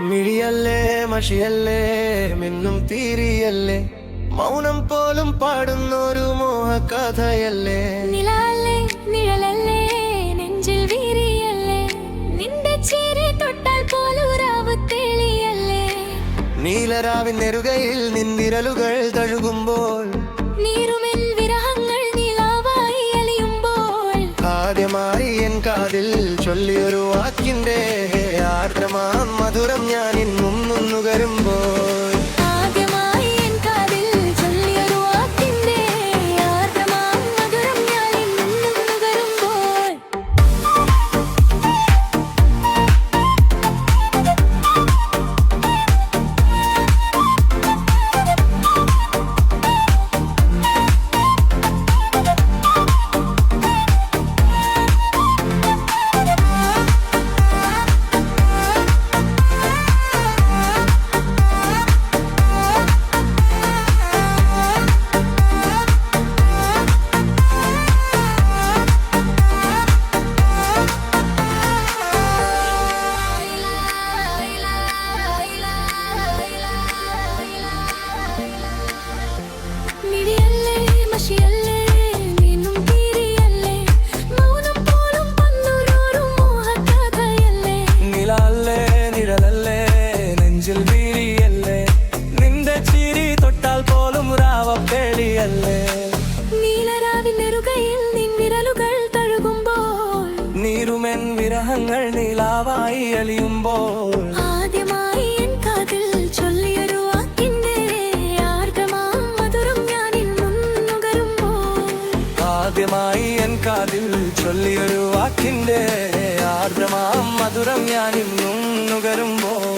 മിഴിയല്ലേ മഷിയല്ലേ മിന്നും തീരിയല്ലേ മൗനം പോലും പാടുന്നൊരു മോഹകഥയല്ലേ. നിലാലേ നിഴലല്ലേ നെഞ്ചിൽ വീരിയല്ലേ നിന്റെ ചിരി തൊട്ടാൽ പോലും രാവ് തെളിയല്ലേ. നീലരാവിൻ നെറുകയിൽ നിൻ വിരലുകൾ തഴുകുമ്പോൾ നീറുമെൻ വിരഹങ്ങൾ നിലാവായി അലിയുമ്പോൾ ആദ്യമായി എൻ കാതിൽ ചൊല്ലിയൊരു വാക്കിന്റെ ആർദ്രമാം മധുരം ഞാൻ ഇന്നും നുകരുമ്പോൾ. ആദ്യമായി എൻ കാതിൽ ചൊല്ലിയൊരു വാക്കിന്റെ ആർദ്രമാം മധുരം ഞാൻ ഇന്നും നുകരുമ്പോൾ. മിഴിയല്ലേ മഷിയല്ലേ മിന്നും തീരിയല്ലേ മൗനം പോലും പന്നുരൊരു മോഹകഥയല്ലേ. നിലാലേ നിഴലല്ലേ നെഞ്ചിൽ വീരിയല്ലേ നിന്റെ ചിരി തൊട്ടാൽ പോലും രാവപ്പേളിയല്ലേ. നീലരാവിൻ നെറുകയിൽ നിൻ വിരലുകൾ തഴുകുമ്പോൾ നീറുമെൻ വിരഹങ്ങൾ നിലാവായി അലിയുമ്പോൾ ആദ്യമായി എൻ കാതിൽ ചൊല്ലിയൊരു വാക്കിന്റെ ആർദ്രമാം മധുരം ഞാൻ ഇന്നും നുകരുമ്പോൾ. ആദ്യമായി എൻ കാതിൽ ചൊല്ലിയൊരു വാക്കിന്റെ ആർദ്രമാം മധുരം ഞാൻ ഇന്നും നുകരുമ്പോൾ.